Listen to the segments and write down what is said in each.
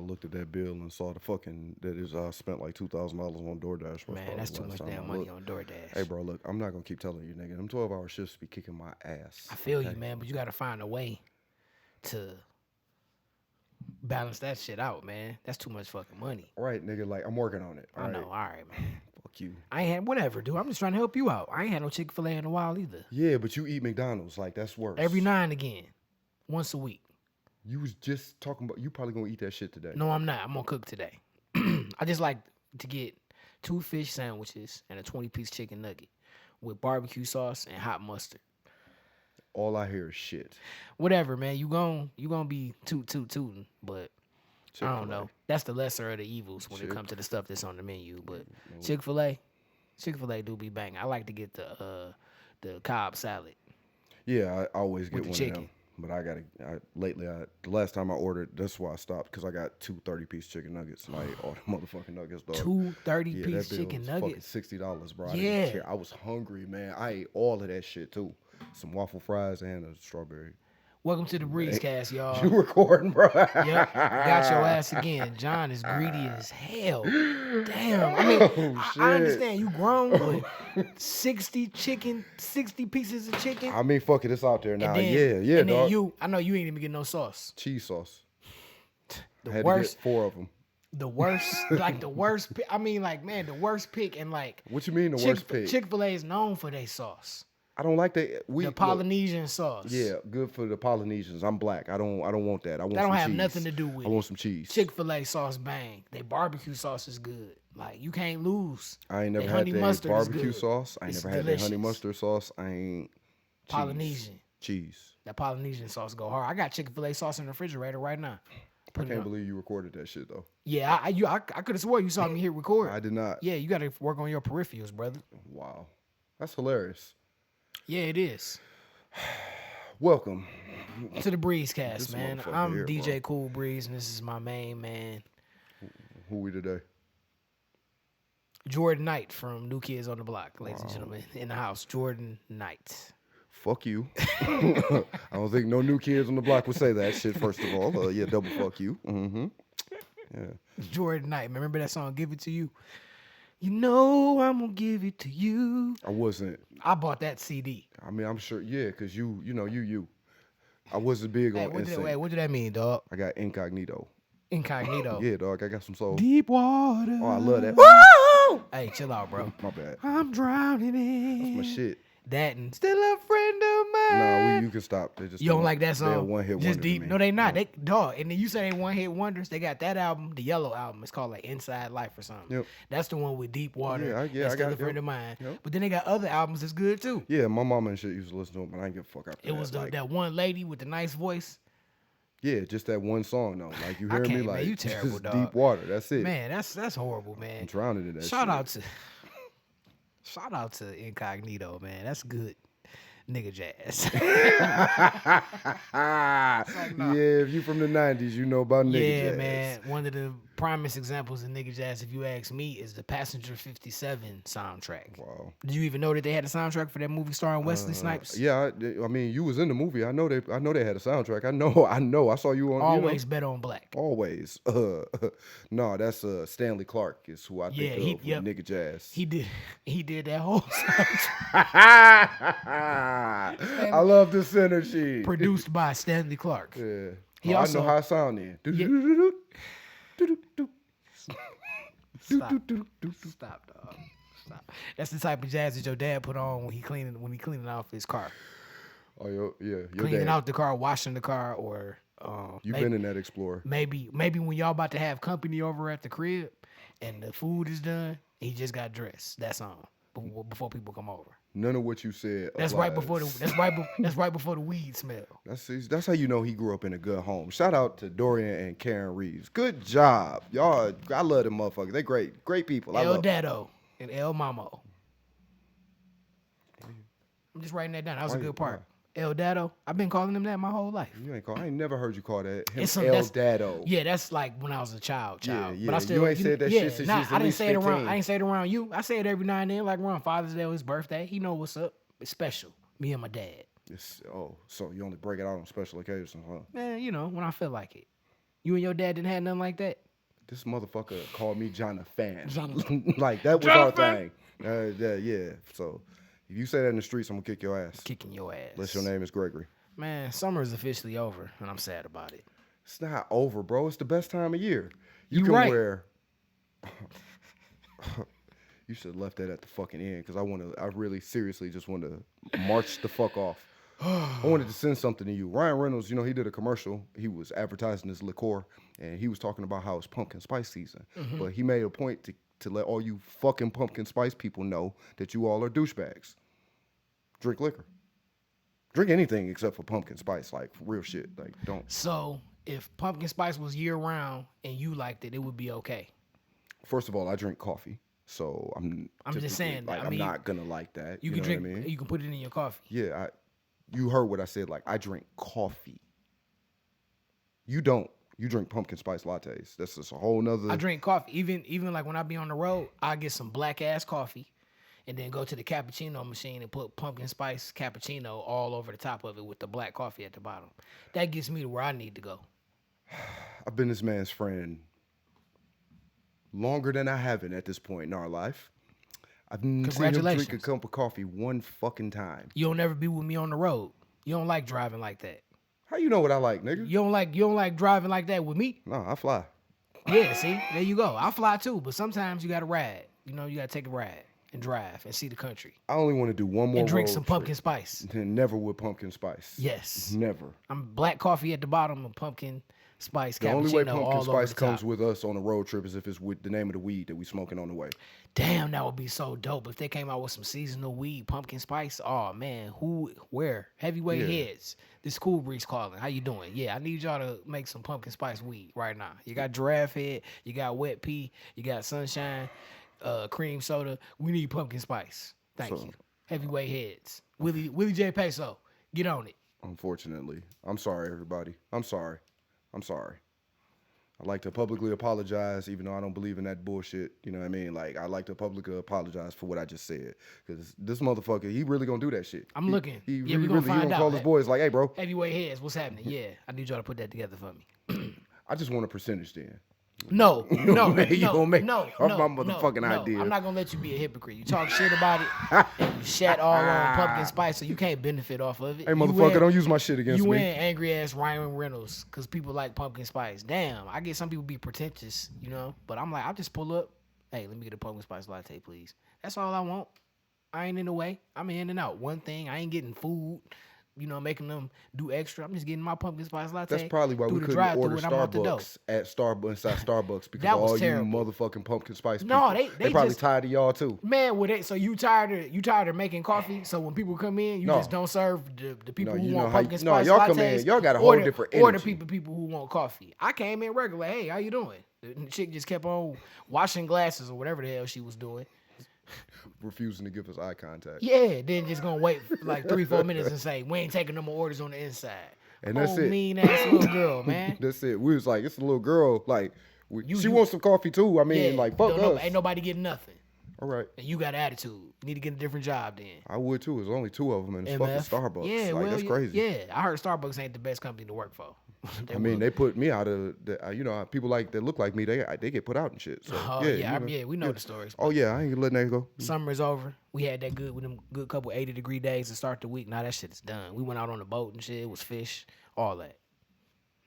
looked at that bill and saw the fucking that is I spent like $2,000 on DoorDash. Man, that's too much damn money on DoorDash. Hey, bro, look, I'm not gonna keep telling you, nigga. Them 12-hour shifts be kicking my ass. I feel you, man, but you gotta find a way to balance that shit out, man. That's too much fucking money. All right, nigga, like I'm working on it. I know. All right, man. Fuck you. I ain't had whatever, dude. I'm just trying to help you out. I ain't had no Chick-fil-A in a while either. Yeah, but you eat McDonald's, like that's worse. Every now and again, once a week. You was just talking about you probably gonna eat that shit today. No, I'm not. I'm gonna cook today. I just like to get 2 fish sandwiches and a 20-piece chicken nugget with barbecue sauce and hot mustard. All I hear is shit. Whatever, man. You gon' be tootin', but Chick-fil-A. I don't know. That's the lesser of the evils when it comes to the stuff that's on the menu. But Chick-fil-A do be banging. I like to get the Cobb salad. Yeah, I always get the one chicken. of them. But the last time I ordered, that's why I stopped, because I got 2 30-piece chicken nuggets and I ate all the motherfucking nuggets, dog. 2 30-piece chicken nuggets. $60, bro. I didn't care. I was hungry, man. I ate all of that shit too. Some waffle fries and a strawberry. Welcome to the Breezecast, y'all. You recording, bro? Yep, got your ass again. John is greedy as hell. Damn, I mean, I understand you grown, but 60 pieces of chicken. I mean, fuck it, it's out there now. Then, yeah, and dog. then I know you ain't even get no sauce. Cheese sauce. The I had worst, to get 4 of them. the worst, like the worst. I mean, like man, the worst pick and like. What you mean the worst pick? Chick-fil-A is known for their sauce. I don't like that. The Polynesian sauce. Yeah, good for the Polynesians. I'm black. I don't want that. I want that some don't have cheese. nothing to do with I want some cheese. Chick-fil-A sauce bang. They barbecue sauce is good. Like you can't lose. I ain't never They had honey their mustard is barbecue good. sauce. I ain't It's never had their honey delicious. mustard sauce. I ain't Polynesian. cheese. That Polynesian sauce go hard. I got Chick-fil-A sauce in the refrigerator right now. I can't believe you recorded that shit though. Yeah, I could have swore you saw me hit record. I did not. Yeah, you got to work on your peripherals, brother. Wow, that's hilarious. Yeah, it is. Welcome To the Breezecast, This man. motherfucker I'm here, DJ bro. Cool Breeze, and this is my main man, Who we today? Jordan Knight from New Kids on the Block, ladies and gentlemen. In the house, Jordan Knight. Fuck you. I don't think no new kids on the block would say that shit. First of all, yeah, double fuck you. Mm-hmm. Yeah. Jordan Knight. Remember that song, Give It To You? You know I'm going to give it to you. I wasn't. I bought that CD. I mean, I'm sure. Yeah, because you. I wasn't big on NSYNC. What did that mean, dog? I got incognito. Incognito. Yeah, dog. I got some soul. Deep water. Oh, I love that. Woo! Hey, chill out, bro. My bad. I'm drowning in. That's my shit. That and still a friend of mine. Nah, you can stop. They just You don't like that They're song? one hit Just wonder. deep. To me. No, they not. They dog. And then you say they one hit wonders. They got that album, the Yellow album. It's called like Inside Life or something. Yep. That's the one with Deep Water. Yeah, and I Still got a friend yep. of mine. Yep. But then they got other albums that's good too. Yeah, my mama and shit used to listen to them, but I ain't give a fuck after It that. was Like, that one lady with the nice voice. yeah, just that one song though. Like you hear me, can't, man. like You terrible, just dog. deep water. That's it. Man, that's horrible, man. I'm drowning in that. Shout out to Incognito, man. That's good. Nigga jazz. Yeah, if you from the '90s, you know about nigga Yeah, jazz. man. One of the primest examples of nigga jazz, if you ask me, is the Passenger 57 soundtrack. Wow. Did you even know that they had a soundtrack for that movie starring Wesley Snipes? Yeah, I mean, you was in the movie. I know they had a soundtrack. I know. I saw you on. Always Bet on Black. Always. No, that's Stanley Clark is who I think of with nigga jazz. He did that whole soundtrack. I love this synergy. Produced by Stanley Clark. Yeah. He I also- know how it sound then. Stop, dog. Stop. That's the type of jazz that your dad put on when he cleaning off his car. Oh, your Cleaning dad. out the car, washing the car, or You've been in that Explorer. maybe when y'all about to have company over at the crib and the food is done, he just got dressed. That's on before people come over. None of what you said. That's applies. right before that's right before the weed smell. That's how you know he grew up in a good home. Shout out to Dorian and Karen Reeves. Good job, y'all. I love them motherfuckers. They great people. I El love them. Dado and El Mamo. I'm just writing that down. That was a good part. El Dado. I've been calling him that my whole life. You ain't call. I ain't never heard you call that him It's El Dado. Yeah, that's like when I was a child. Yeah. But I still, You ain't said that shit since you was at I didn't least say it around. 15. I ain't say it around you. I say it every now and then, like around Father's Day or his birthday. He know what's up. It's special. Me and my dad. So you only break it out on special occasions, huh? Man, when I feel like it. You and your dad didn't have nothing like that? This motherfucker called me Jonathan. Jonathan. Like, that was our thing. Yeah. So, if you say that in the streets, I'm going to kick your ass. Kicking your ass. Unless your name is Gregory. Man, summer is officially over, and I'm sad about it. It's not over, bro. It's the best time of year. You can right. wear... You should have left that at the fucking end, because I really seriously just want to march the fuck off. I wanted to send something to you. Ryan Reynolds, you know, he did a commercial. He was advertising his liqueur, and he was talking about how it's pumpkin spice season. But he made a point to let all you fucking pumpkin spice people know that you all are douchebags. Drink liquor. Drink anything except for pumpkin spice, like real shit. Like, don't. So, if pumpkin spice was year round and you liked it, it would be okay. First of all, I drink coffee. So I'm just saying, like, I'm not gonna like that. You can drink. What I mean? You can put it in your coffee. Yeah, you heard what I said. Like, I drink coffee. You don't. You drink pumpkin spice lattes. That's just a whole nother. I drink coffee. Even like when I be on the road, I get some black ass coffee, and then go to the cappuccino machine and put pumpkin spice cappuccino all over the top of it with the black coffee at the bottom. That gets me to where I need to go. I've been this man's friend longer than I haven't at this point in our life. I've seen him drink a cup of coffee one fucking time. You don't ever be with me on the road. You don't like driving like that. How you know what I like, nigga? You don't like driving like that with me? No, I fly. Yeah, see? There you go. I fly too, but sometimes you gotta ride. You know, you gotta take a ride and drive and see the country. I only want to do one more and drink road some trip. Pumpkin spice. And never with pumpkin spice. Yes. Never. I'm black coffee at the bottom and pumpkin spice cappuccino. The only way pumpkin spice comes top. with us on a road trip is if it's with the name of the weed that we smoking on the way. Damn, that would be so dope if they came out with some seasonal weed, pumpkin spice. Oh man, where? Heavyweight heads. This Cool Breeze calling. How you doing? Yeah, I need y'all to make some pumpkin spice weed right now. You got giraffe head, you got wet pea, you got sunshine, cream soda. We need pumpkin spice. Thank you. Heavyweight heads. Willie J. Peso. Get on it. Unfortunately. I'm sorry, everybody. I'm sorry. I'd like to publicly apologize, even though I don't believe in that bullshit. You know what I mean? Like, I'd like to publicly apologize for what I just said. Because this motherfucker, he really gonna do that shit. I'm looking. He we gonna find out. He gonna call his boys like, hey, bro. Heavyweight heads, what's happening? Yeah, I need y'all to put that together for me. I just want a percentage then. No. My motherfucking idea. I'm not gonna let you be a hypocrite. You talk shit about it, and you shat all on pumpkin spice, so you can't benefit off of it. Hey, motherfucker, don't use my shit against me. You win angry ass Ryan Reynolds because people like pumpkin spice. Damn, I get some people be pretentious, you know, but I'm like, I'll just pull up. Hey, let me get a pumpkin spice latte, please. That's all I want. I ain't in the way. I'm in and out. One thing, I ain't getting food. You know, making them do extra. I'm just getting my pumpkin spice latte. That's probably why we couldn't order Starbucks inside Starbucks because all terrible. You motherfucking pumpkin spice people. No, they probably just, tired of y'all too. Man, so you tired of making coffee? So when people come in, you just don't serve the people who want pumpkin spice y'all lattes. Come in, y'all got a whole different energy. Or the people who want coffee. I came in regular. Hey, how you doing? The chick just kept on washing glasses or whatever the hell she was doing. Refusing to give us eye contact. Yeah, then just gonna wait for like 3-4 minutes and say, we ain't taking no more orders on the inside. And that's it. Mean ass little girl, man. That's it. We was like, it's a little girl. Like, she wants some coffee too. I mean, like, fuck us. Ain't nobody getting nothing. All right. And you got attitude. You need to get a different job then. I would too. There's only 2 of them, and it's fucking Starbucks. Yeah, like, that's crazy. Yeah, I heard Starbucks ain't the best company to work for. They put me out of people like that look like me. They get put out and shit. So, we know the stories. Oh yeah, I ain't letting that go. Summer is over. We had that good couple 80-degree days to start the week. Now that shit is done. We went out on the boat and shit. It was fish, all that.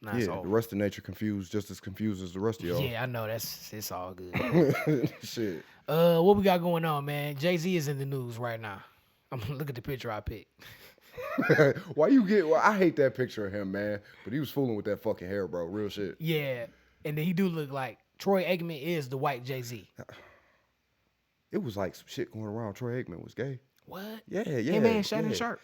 Now the rest of nature confused, just as confused as the rest of y'all. Yeah, I know. It's all good. Shit. What we got going on, man? Jay-Z is in the news right now. Look at the picture I picked. Why I hate that picture of him, man. But he was fooling with that fucking hair, bro. Real shit. Yeah. And then he do look like Troy Aikman is the white Jay-Z. It was like some shit going around. Troy Aikman was gay. What? Yeah. Hey, man, Shannon Sharp.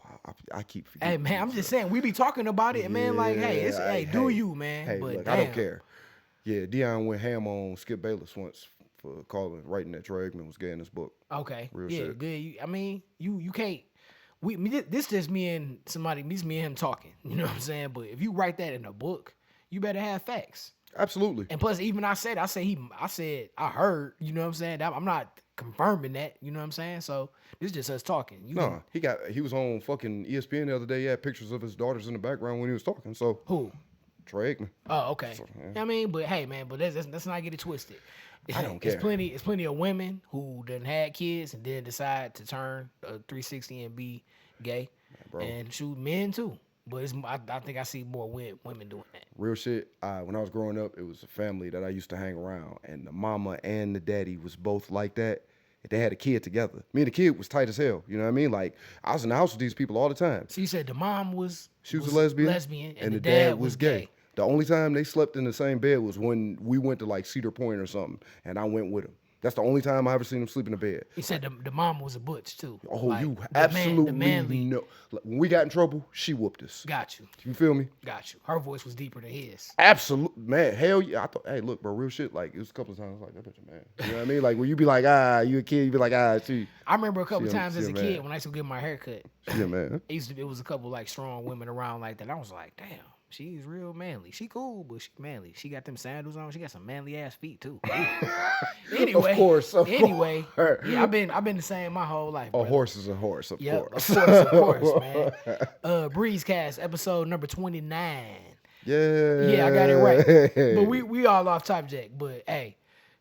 Wow, I keep forgetting. Hey, man, I'm just saying, we be talking about it, man. Like, do you, man? Hey, but look, I don't care. Yeah, Deion went ham on Skip Bayless once for writing that Troy Aikman was gay in his book. Okay. Real shit. Good. You can't. This just me and him talking. You know what I'm saying? But if you write that in a book, you better have facts. Absolutely. And plus, even I said I heard. You know what I'm saying? I'm not confirming that. You know what I'm saying? So this is just us talking. He was on fucking ESPN the other day. He had pictures of his daughters in the background when he was talking. So who? Troy Aikman. Oh, okay. So, yeah. You know what I mean, but hey, man, but let's not get it twisted. I don't It's care. plenty of women who done had kids and then decide to turn 360 and be gay, bro. and shoot, men too. But I think I see more women doing that. Real shit. When I was growing up, it was a family that I used to hang around, and the mama and the daddy was both like that. They had a kid together. Me and the kid was tight as hell. You know what I mean? Like, I was in the house with these people all the time. So you said the mom was a lesbian, and the dad was gay. The only time they slept in the same bed was when we went to like Cedar Point or something, and I went with them. That's the only time I ever seen them sleep in a bed. He said the mom was a butch too. Oh, like, you absolutely know. When we got in trouble, she whooped us. Got you. You feel me? Got you. Her voice was deeper than his. Absolutely, man. Hell yeah. I thought, hey, look, bro, real shit. Like, it was a couple of times like, that bitch a man. You know what I mean? Like, when you be like, you a kid, you be like, she. I remember a couple times as a kid man. when I used to get my hair cut. Yeah, man. It was a couple like strong women around like that. I was like, damn. She's real manly. She cool, but she manly. She got them sandals on. She got some manly ass feet too. Anyway, of course. Yeah, I've been the same my whole life. A horse is a horse, of course. Of course, man. Breezecast episode number 29. Yeah, I got it right. But we all off subject. But hey,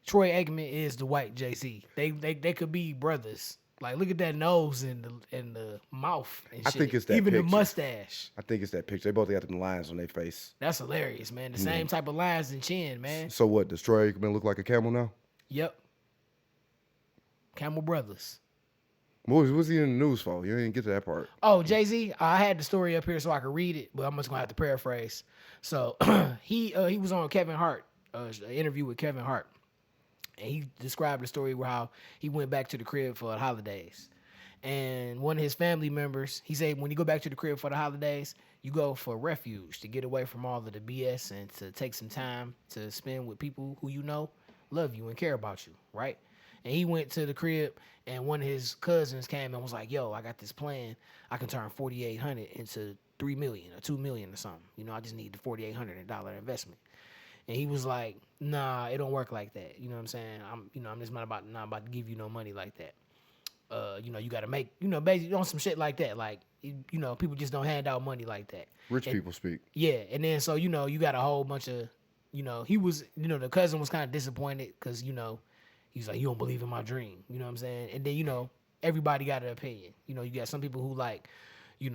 Troy Aikman is the white Jay-Z. They could be brothers. Like, look at that nose and the mouth and shit. I think it's that even picture. the mustache. I think it's that picture. They both got them lines on their face. That's hilarious, man. The same type of lines and chin, man. So what? Does Troy Aikman look like a camel now? Yep. Camel Brothers. What was he in the news for? You didn't get to that part. Oh, Jay-Z, I had the story up here so I could read it, but I'm just gonna have to paraphrase. So he was on Kevin Hart, an interview with Kevin Hart. And he described the story where how he went back to the crib for the holidays. And one of his family members, he said, when you go back to the crib for the holidays, you go for refuge to get away from all of the BS and to take some time to spend with people who you know love you and care about you, right? And he went to the crib, and one of his cousins came and was like, yo, I got this plan. I can turn $4,800 into $3 million or $2 million or something. You know, I just need the $4,800 investment. And he was like, nah, it don't work like that. You know what I'm saying? I'm just not about to give you no money like that. You got to make, basically on some shit like that. Like, people just don't hand out money like that. Rich people speak. Yeah. And then, so, you got a whole bunch of, he was, the cousin was kind of disappointed because, he's like, you don't believe in my dream. You know what I'm saying? And then, everybody got an opinion. You got some people who like, you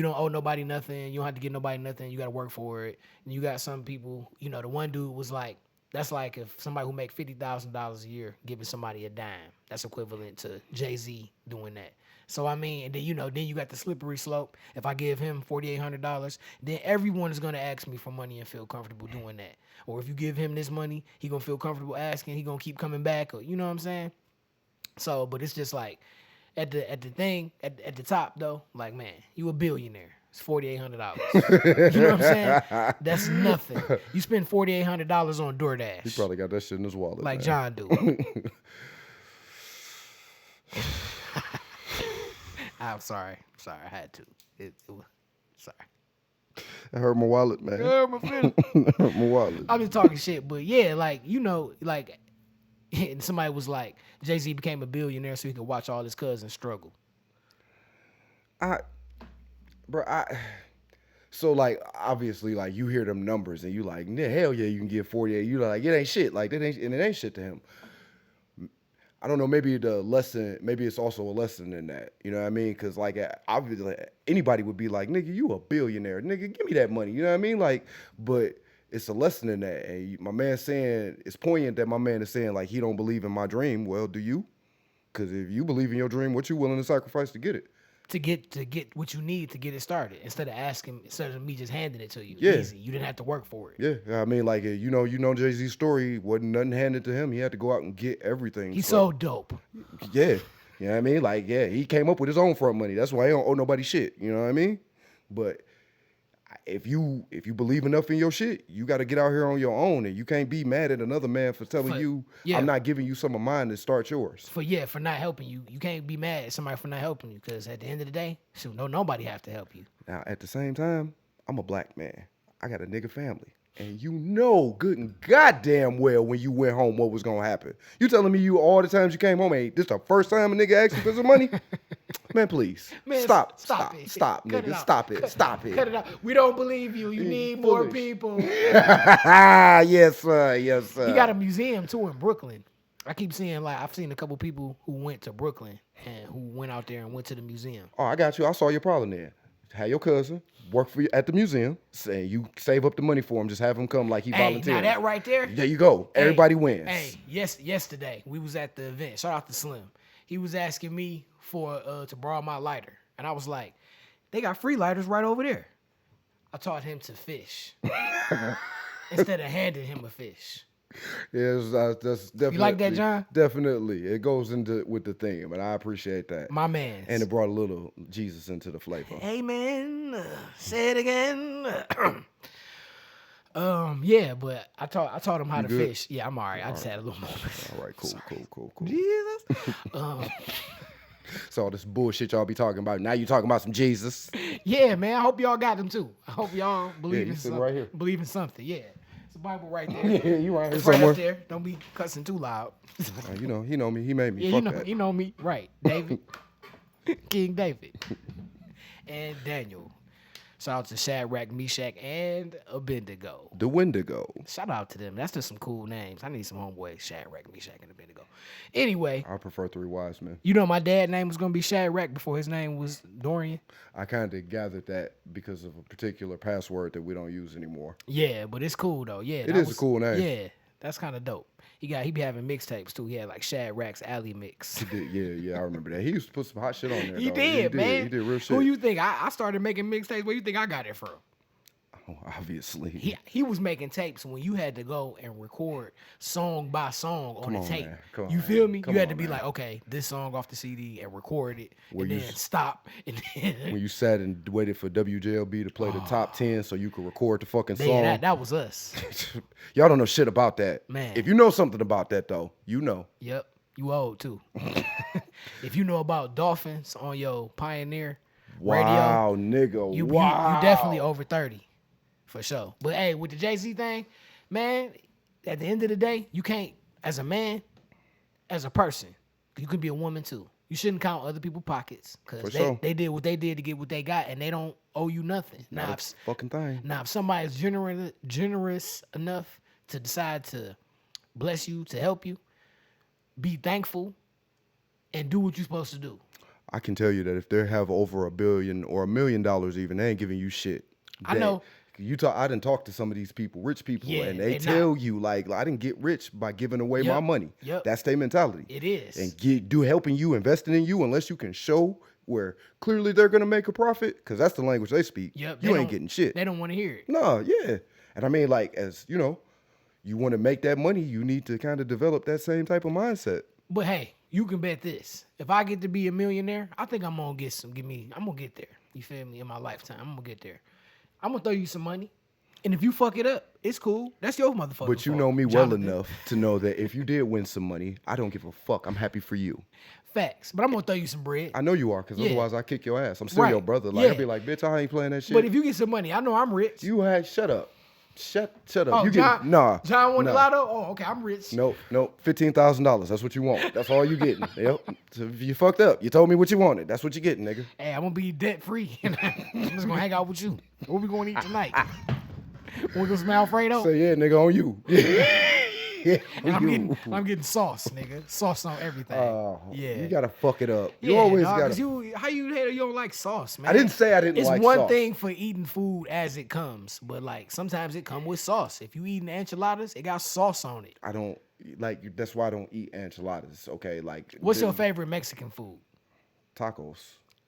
don't owe nobody nothing. You don't have to give nobody nothing. You got to work for it. And you got some people, the one dude was like, that's like if somebody who make $50,000 a year giving somebody a dime. That's equivalent to Jay-Z doing that. So, I mean, and then, then you got the slippery slope. If I give him $4,800, then everyone is going to ask me for money and feel comfortable doing that. Or if you give him this money, he going to feel comfortable asking. He going to keep coming back. Or, you know what I'm saying? So, but it's just like, at the top though, like, man, you a billionaire. It's $4,800. You know what I'm saying? That's nothing. You spend $4,800 on DoorDash. He probably got that shit in his wallet. Like man. John do. I'm sorry. I had to. Sorry. I hurt my wallet, man. My feelings. Hurt my wallet. I'm just talking shit, but yeah, like, and somebody was like, Jay-Z became a billionaire so he could watch all his cousins struggle. So like, obviously, like, you hear them numbers and you like, hell yeah, you can get 48. You like, it ain't shit. Like, it ain't shit to him. I don't know, maybe it's also a lesson in that. You know what I mean? Because, like, obviously, anybody would be like, nigga, you a billionaire. Nigga, give me that money. You know what I mean? Like, but it's a lesson in that. And my man saying, it's poignant that my man is saying, like, he don't believe in my dream. Well, do you? Because if you believe in your dream, what you willing to sacrifice to get it? To get what you need to get it started, instead of me just handing it to you. Yeah. Easy. You didn't have to work for it. Yeah, I mean, like, you know Jay-Z's story. Wasn't nothing handed to him. He had to go out and get everything. He's so dope. Yeah, you know what I mean? Like, yeah, he came up with his own front money. That's why he don't owe nobody shit. You know what I mean? But if you believe enough in your shit, you got to get out here on your own, and you can't be mad at another man for telling you, I'm not giving you some of mine to start yours. For not helping you. You can't be mad at somebody for not helping you, because at the end of the day, shoot, nobody have to help you. Now, at the same time, I'm a black man. I got a nigga family. And you know good and goddamn well when you went home what was going to happen. You telling me all the times you came home, hey, this the first time a nigga asked you for some money? Man, please. Man, Stop, it. stop, Cut it nigga. out. Stop it. Stop Cut it. it out. We don't believe you. You need more Foolish. people. Yes, sir. Yes, sir. He got a museum too in Brooklyn. I keep seeing I've seen a couple people who went to Brooklyn and who went out there and went to the museum. Oh, I got you. I saw your problem there. Have your cousin work for you at the museum. Say you save up the money for him. Just have him come like he volunteered. Now that right there. There you go. Everybody wins. Hey, yesterday we was at the event. Shout out to Slim. He was asking me for to borrow my lighter, and I was like, "They got free lighters right over there." I taught him to fish instead of handing him a fish. Yes, that's definitely. You like that, John? Definitely, it goes into with the theme, and I appreciate that. My man. And it brought a little Jesus into the flavor. Amen. Say it again. Yeah, but I taught him how to good? fish. Yeah, I'm all right. I just had a little moment. All right, cool. Jesus. So all this bullshit y'all be talking about. Now you talking about some Jesus. Yeah, man. I hope y'all got them too. I hope y'all believe you in sitting something. right here. Believe in something. Yeah. It's a Bible right there. Yeah, you right here It's right somewhere. up there. Don't be cussing too loud. You know, he know me. He made me. Yeah, Fuck that. you know me. Right. David. King David. And Daniel. Shout out to Shadrach, Meshach, and Abednego. The Wendigo. Shout out to them. That's just some cool names. I need some homeboys, Shadrach, Meshach, and Abednego. Anyway, I prefer Three Wise Men. you know my dad's name was going to be Shadrach before his name was Dorian? I kind of gathered that because of a particular password that we don't use anymore. Yeah, but it's cool, though. Yeah, It is a cool name. Yeah, that's kind of dope. He be having mixtapes, too. He had, like, Shadrach's Alley Mix. He did, yeah, I remember that. He used to put some hot shit on there. He though. did, man. He did real shit. Who you think? I started making mixtapes. Where you think I got it from? Oh, obviously. He was making tapes when you had to go and record song by song on the tape. Man. You feel me? Come You had to on, be man. like, okay, this song off the CD and record it, Where and you then stop, and then When you sat and waited for WJLB to play the top 10 so you could record the fucking song. yeah, that was us. Y'all don't know shit about that. Man. If you know something about that, though, you know. Yep, you old too. If you know about dolphins on your Pioneer Wow, radio, nigga. you wow. definitely over 30 for sure. But hey, with the Jay-Z thing, man, at the end of the day, you can't, as a man, as a person, you could be a woman too. You shouldn't count other people's pockets because they did what they did to get what they got, and they don't owe you nothing. Not a fucking thing. Now, if somebody's generous enough to decide to bless you, to help you, be thankful, and do what you're supposed to do. I can tell you that if they have over $1 billion or $1 million even, they ain't giving you shit. I know. I didn't talk to some of these people, rich people, Yeah, and they they tell you like I didn't get rich by giving away my Yep, money. yep. That's their mentality. It is. And helping you, investing in you, unless you can show where clearly they're gonna make a profit, because that's the language they speak. Yep, you they ain't don't- getting shit. They don't want to hear it. No, yeah. And I mean, like, as you know, you want to make that money, you need to kind of develop that same type of mindset. But hey, you can bet this. If I get to be a millionaire, I think I'm gonna I'm gonna get there. You feel me? In my lifetime, I'm gonna get there. I'm gonna throw you some money. And if you fuck it up, it's cool. That's your motherfucking But you fault, know me well Jonathan. enough to know that if you did win some money, I don't give a fuck. I'm happy for you. Facts. But I'm gonna throw you some bread. I know you are, because Yeah. otherwise I kick your ass. I'm still Right. your brother. Like Yeah. I'd be like, bitch, I ain't playing that shit. But if you get some money, I know I'm rich. you had shut up. Shut up. Oh, You John, get nah. John won the nah. lotto? Oh, okay, I'm rich. Nope. $15,000. That's what you want. That's all you getting. Yep. So if you fucked up, you told me what you wanted. That's what you getting, nigga. Hey, I'm gonna be debt free. I'm just gonna hang out with you. What we gonna eat tonight? We gonna smell Alfredo? Say yeah, nigga, on you. Yeah, And on you. I'm getting sauce, nigga. Sauce on everything. Yeah. You gotta fuck it up. Yeah, You always dog, 'cause gotta. how you don't like sauce, man? I didn't say I didn't It's like one sauce. thing for eating food as it comes, but like sometimes it come with sauce. If you eating enchiladas, it got sauce on it. I don't like. That's why I don't eat enchiladas. Okay, like. What's your favorite Mexican food? Tacos.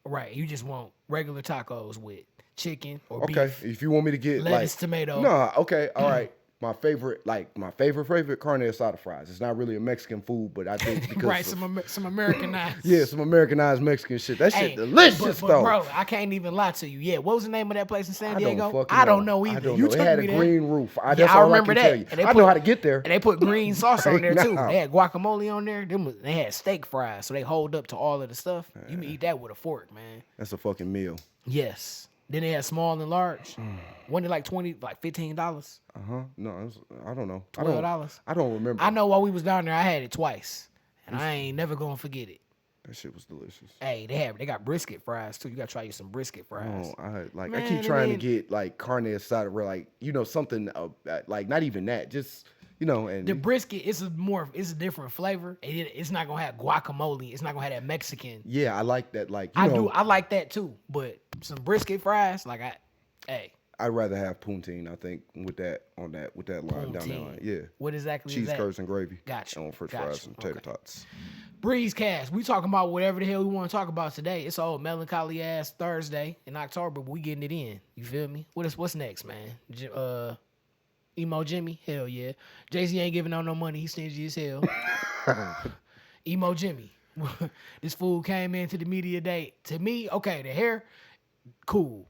Right, you just want regular tacos with chicken or Okay, beef. if you want me to get Lettuce, like tomato. Nah, okay, all right. My favorite carne asada fries. It's not really a Mexican food, but I think because Right, of- some Americanized. yeah, some Americanized Mexican shit. That shit Hey, delicious but, though. bro, I can't even lie to you. Yeah, what was the name of that place in San Diego? fucking I don't know either. I don't You know. It took had me a there. green roof. Yeah, That's I all remember I can that. tell you. And they I know put- how to get there. And they put green sauce on Right there too. now. They had guacamole on there. They had steak fries, so they hold up to all of the stuff. You can eat that with a fork, man. That's a fucking meal. Yes. Then they had small and large. Wasn't it like $15? No, I don't know. $12? I don't remember. I know while we was down there, I had it twice, and I ain't never gonna forget it. That shit was delicious. Hey, they got brisket fries too. You gotta try you some brisket fries. Oh, I Man, keep and trying to then- get like carne asada, where like something like not even that, just and The brisket it's a different flavor. It's not gonna have guacamole. It's not gonna have that Mexican. yeah, I like that. Like I like that too. But some brisket fries, I'd rather have poutine. I think with that line down that Poutine. line. Yeah, What exactly cheese is that? curds and gravy. Gotcha. On French Gotcha. fries and tater Okay. tots. Breezecast. We talking about whatever the hell we want to talk about today. It's old melancholy ass Thursday in October, but we getting it in. You feel me? What's next, man? Emo Jimmy? Hell yeah. Jay-Z ain't giving out no money. He stingy as hell. Emo Jimmy. This fool came into the media day. To me, okay, the hair, cool.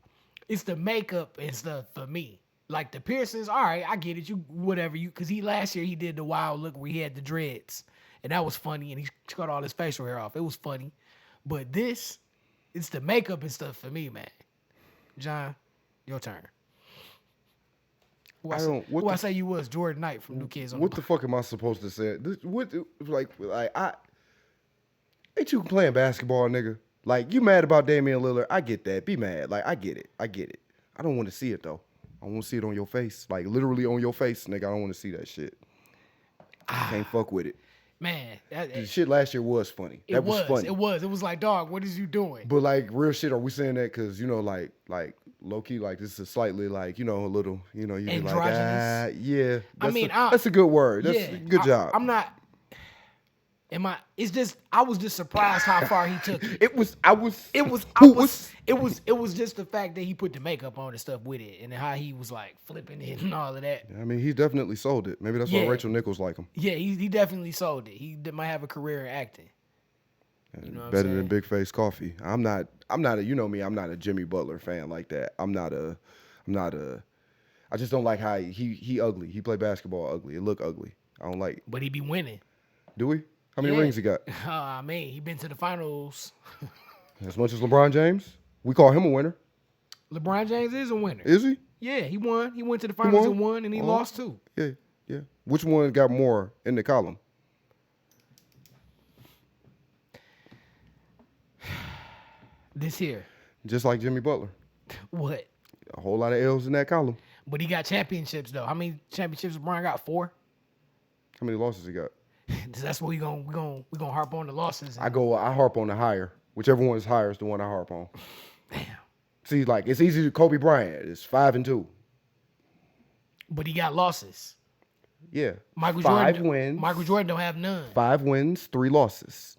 It's the makeup and stuff for me. Like the piercings, all right, I get it. Because last year he did the wild look where he had the dreads. And that was funny. And he cut all his facial hair off. It was funny. But it's the makeup and stuff for me, man. John, your turn. Who I say you was? Jordan Knight from New Kids on What the fuck am I supposed to say? Ain't you playing basketball, nigga? Like, you mad about Damian Lillard? I get that. Be mad. Like, I get it. I don't want to see it, though. I want to see it on your face. Like, literally on your face, nigga. I don't want to see that shit. Can't fuck with it. Man, The shit last year was funny. That was funny. It was like, dog, what is you doing? But, like, real shit, are we saying that because, like low-key, like, this is slightly, like, a little, you be like, androgynous? yeah. I That's a good word. That's a good job. I'm not... It's just I was just surprised how far he took it. It was just the fact that he put the makeup on and stuff with it, and how he was like flipping it and all of that. I mean, he definitely sold it. Maybe that's why Rachel Nichols like him. Yeah, he definitely sold it. He might have a career in acting. You know what Better I'm than Big Face Coffee. I'm not a me, I'm not a Jimmy Butler fan like that. I just don't like how he ugly. He play basketball ugly. It look ugly. I don't like it. But he be winning. Do we? How many rings he got? I mean, he been to the finals. As much as LeBron James? We call him a winner. LeBron James is a winner. Is he? Yeah, he won. He went to the finals and won, and he lost too. Yeah. Which one got more in the column? This here. Just like Jimmy Butler. What? A whole lot of L's in that column. But he got championships though. How many championships LeBron got? 4? How many losses he got? That's what we gonna harp on the losses. I harp on the higher. Whichever one is higher is the one I harp on. Damn. See, like, it's easy to Kobe Bryant. It's 5-2. But he got losses. Yeah. Michael 5 Jordan, wins. Michael Jordan don't have none. 5 wins, 3 losses.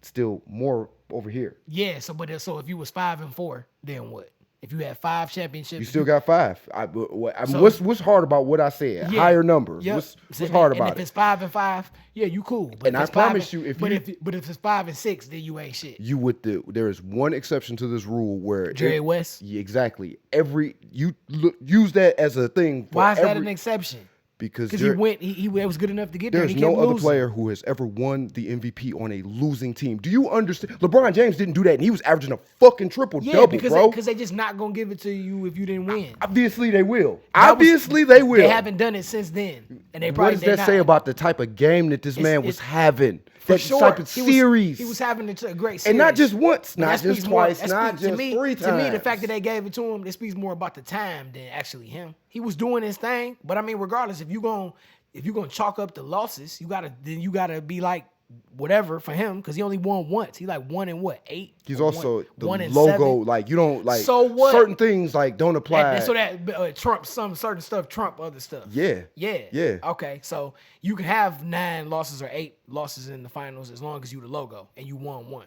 Still more over here. Yeah. So if you was 5-4, then what? If you had 5 championships, You still got 5. What's hard about what I said? Yeah. Higher number. Yep. What's hard about if it? it's 5-5, yeah, you cool. But And if I it's promise 5 you, but if it's 5-6, then you ain't shit. You would there is one exception to this rule where Jerry West. Yeah, exactly. Use that as a thing. Why is that an exception? Because he went. He was good enough to get there. There's And he no kept other losing. player who has ever won the MVP on a losing team. Do you understand? LeBron James didn't do that, and he was averaging a fucking triple double, bro. Because they just not gonna give it to you if you didn't win. Obviously, they will. They haven't done it since then, and they probably. What does that say about the type of game that this man was having? That type of series. He was having a great series. And not just once, not That just speaks more- twice, that not speaks- just 3 times. To me, the fact that they gave it to him, it speaks more about the time than actually him. He was doing his thing, but I mean, regardless, if you're gonna chalk up the losses, you gotta be like whatever for him because he only won once. He like won in what 8? He's also the one in logo. 7. Like you don't like. So what? Certain things like don't apply. And so that Trump some certain stuff trump other stuff. Yeah. Yeah. Okay, so you can have 9 losses or 8 losses in the finals as long as you the logo and you won 1.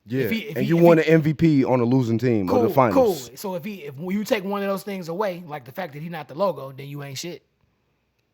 Yeah, and you won an MVP on a losing team of the finals. Cool. So if you take one of those things away, like the fact that he's not the logo, then you ain't shit.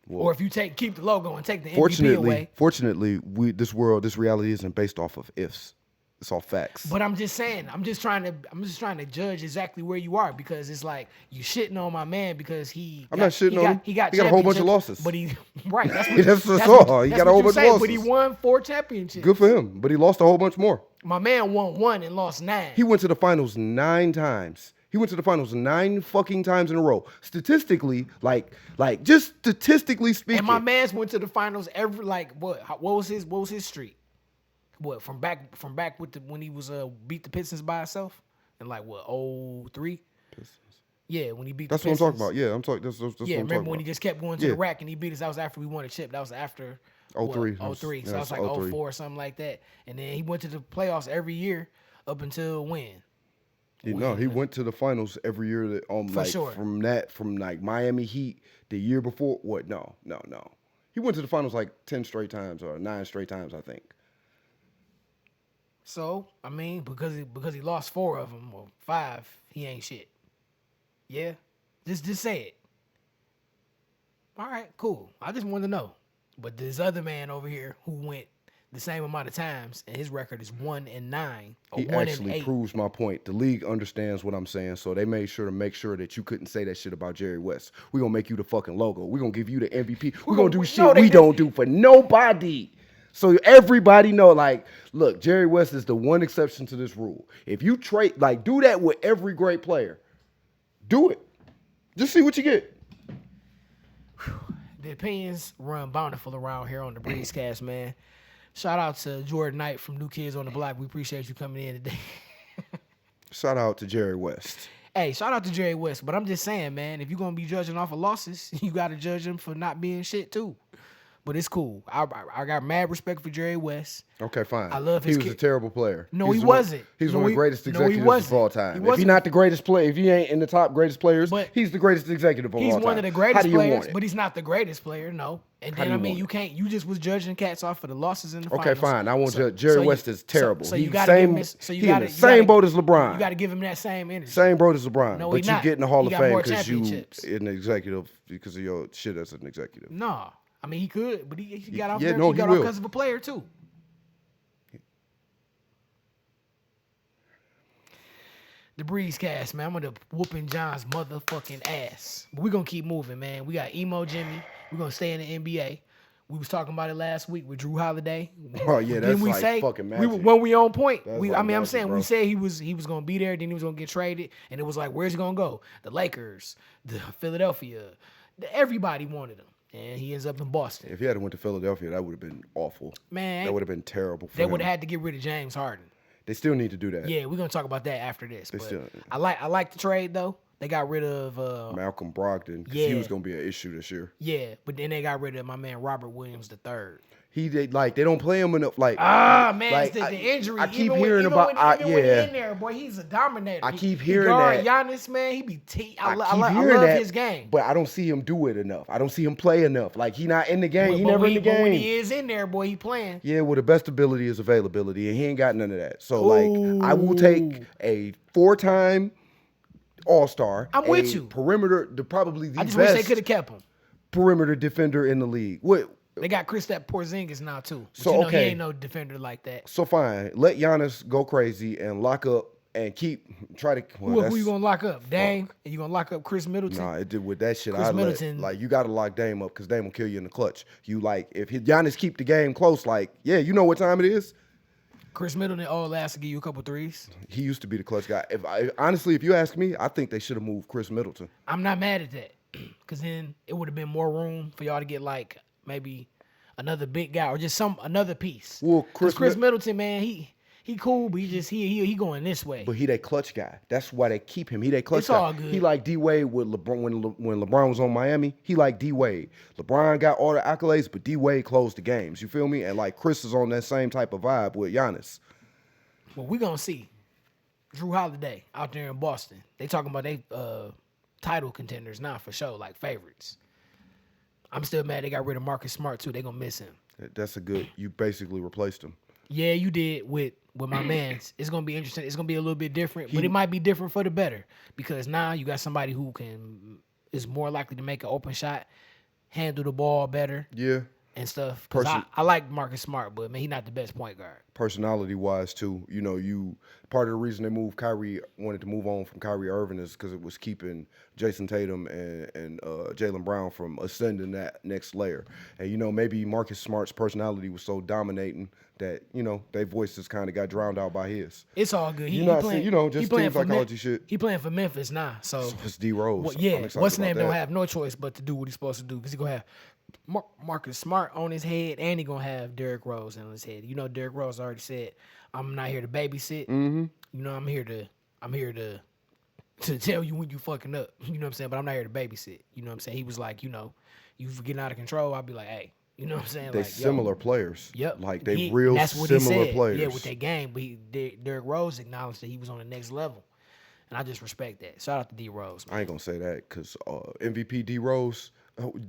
Well, or if you keep the logo and take the MVP away. Fortunately, this reality isn't based off of ifs. It's all facts. But I'm just saying, I'm just trying to judge exactly where you are because it's like you shitting on my man because I'm not shitting on him. He got a whole bunch of losses. But he That's what, that's all. He got a whole bunch of losses. But he won 4 championships. Good for him. But he lost a whole bunch more. My man won 1 and lost 9. He went to the finals 9 times. He went to the finals 9 fucking times in a row. Statistically, just statistically speaking. And my man's went to the finals every what was his streak? What from back with when he was beat the Pistons by himself in like what 03? Yeah, when he beat That's the what I'm Pistons. talking about. Yeah, I'm talking. That's what I'm talking Remember when he about. just kept going to Yeah. the rack and he beat us? That was after we won a chip. That was after 03. What, 03. So Yeah, that was like 03. 04 or something like that. And then he went to the playoffs every year up until when? No, he went to the finals every year. That For like sure. from like Miami Heat the year before. What? No. He went to the finals like 10 straight times or 9 straight times, I think. So I mean, because he lost 4 of them or 5, he ain't shit. Yeah, just say it. All right, cool. I just wanted to know. But this other man over here who went the same amount of times and his record is 1-9 or He 1-8. actually proves my point. The league understands what I'm saying, so they made sure to make sure that you couldn't say that shit about Jerry West. We're going to make you the fucking logo. We're going to give you the MVP. We're going to do shit we don't do for nobody. So everybody know, like, look, Jerry West is the one exception to this rule. If you trade, like, do that with every great player. Do it. Just see what you get. The opinions run bountiful around here on the Breezecast, man. Shout out to Jordan Knight from New Kids on the Block. We appreciate you coming in today. Shout out to Jerry West. Hey, shout out to Jerry West. But I'm just saying, man, if you're going to be judging off of losses, you got to judge him for not being shit, too. But it's cool. I got mad respect for Jerry West. Okay, fine. I love his He was a terrible player. No, he wasn't. He's one of the greatest executives of all time. If wasn't. he's not the greatest player, if he ain't in the top greatest players, But he's the greatest executive of all time. He's one of the greatest How do you players, want it? but he's not the greatest player, no. And How then, do I you mean, want you it? can't, you just was judging cats off for the losses in the finals. Okay, fine. I won't judge. Jerry West is terrible. So He's you got to give him this, so you got to same boat as LeBron. You got to give him that same energy. Same boat as LeBron. No, but you get in the Hall of got Fame more because you championships. an executive because of your shit as an executive. No. I mean, he could, but he got off yeah, there. no, he got he off will. because of a player, too. The Breezecast, man. I'm gonna whooping John's motherfucking ass. But we're gonna keep moving, man. We got Emo Jimmy. We're gonna stay in the NBA. We was talking about it last week with Drew Holiday. Oh yeah, that's Didn't we like say fucking magic. when we on point? That's We, like I mean, I'm magic, saying bro. we said he was gonna be there, then he was gonna get traded, and it was like, where's he gonna go? The Lakers, the Philadelphia, everybody wanted him, and he ends up in Boston. If he had went to Philadelphia, that would have been awful. Man, that would have been terrible for they him. would have had to get rid of James Harden. They still need to do that. Yeah, we're gonna talk about that after this. But still- I like the trade though. They got rid of Malcolm Brogdon, because Yeah. he was going to be an issue this year. yeah, but then they got rid of my man Robert Williams III. They don't play him enough. Like Man, like, it's the injury. I keep even hearing when, about. even when he in there, boy, he's a dominator. I keep he hearing guard that. Giannis, man, he be I keep love hearing that, his game. but I don't see him do it enough. I don't see him play enough. Like he not in the game. He But never in the But when game. he is in there, boy, he playing. Yeah, well, the best ability is availability, and he ain't got none of that. So like, I will take a 4-time All-Star. I'm with you. Perimeter, probably the I just wish they best could have kept him. perimeter defender in the league. What? They got Kristaps Porzingis now too. But So, you know, okay. he ain't no defender like that. So fine, let Giannis go crazy and lock up and try to. Well, Who you gonna lock up? Dame? And you gonna lock up Chris Middleton? Nah, it did with that shit. Chris Middleton. Like you got to lock Dame up because Dame will kill you in the clutch. You like if Giannis keep the game close, like yeah, you know what time it is. Chris Middleton all last to give you a couple threes. He used to be the clutch guy. Honestly, if you ask me, I think they should have moved Chris Middleton. I'm not mad at that. Cause then it would have been more room for y'all to get like maybe another big guy or just another piece. Well, Chris Middleton, man, he cool, but he going this way. But he that clutch guy. That's why they keep him. He that clutch It's guy. all good. He like D Wade with LeBron when LeBron was on Miami. He like D Wade. LeBron got all the accolades, but D Wade closed the games. You feel me? And like Chris is on that same type of vibe with Giannis. Well, we gonna see. Drew Holiday out there in Boston. They talking about they title contenders now for sure, like favorites. I'm still mad they got rid of Marcus Smart too. They gonna miss him. That's a good. You basically replaced him. Yeah, you did with my man's. It's gonna be interesting. It's gonna be a little bit different, but it might be different for the better because now you got somebody who is more likely to make an open shot, handle the ball better, Yeah. and stuff. 'Cause I like Marcus Smart, but man, he's not the best point guard. Personality wise too, part of the reason they wanted to move on from Kyrie Irving is because it was keeping Jason Tatum and Jaylen Brown from ascending that next layer. And maybe Marcus Smart's personality was so dominating that their voices kind of got drowned out by his. It's all good. He just playing team for psychology shit. He playing for Memphis now, so It's D Rose. well, I'm yeah. excited What's his about name that. don't have no choice but to do what he's supposed to do because he gonna have Marcus Smart on his head, and he gonna have Derrick Rose on his head. You know, Derrick Rose already said, "I'm not here to babysit. Mm-hmm. You know, I'm here to tell you when you fucking up. You know what I'm saying? But I'm not here to babysit. You know what I'm saying? He was like, you know, you getting out of control. I'll be like, hey, you know what I'm saying? They Like, similar players. Yep. Like they And real that's what similar he said. players. Yeah, with that game. But Derrick Rose acknowledged that he was on the next level. And I just respect that. Shout out to D Rose, man. I ain't gonna say that because MVP D Rose,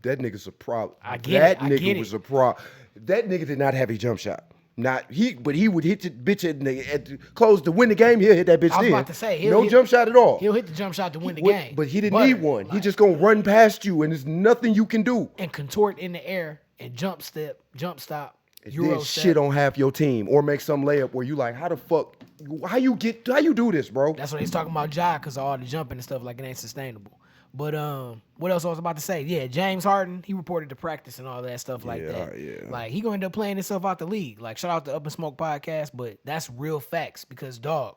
that nigga's a problem. I get it. I get was it. a problem. That nigga did not have a jump shot. But he would hit the bitch at the close to win the game. He'll hit that bitch. I was then. about to say, no jump shot at all. He'll hit the jump shot to win the game. But he didn't need one. He just gonna run past you, and there's nothing you can do. And contort in the air and jump stop. And Euro then step. shit on half your team, or make some layup where you like, how the fuck, how you do this, bro? That's what he's talking about, Ja, because of all the jumping and stuff. Like, it ain't sustainable. But what else I was about to say? Yeah, James Harden, he reported to practice and all that stuff like that. Yeah. Like, he gonna end up playing himself out the league. Like, shout out to Up and Smoke podcast, but that's real facts because, dog,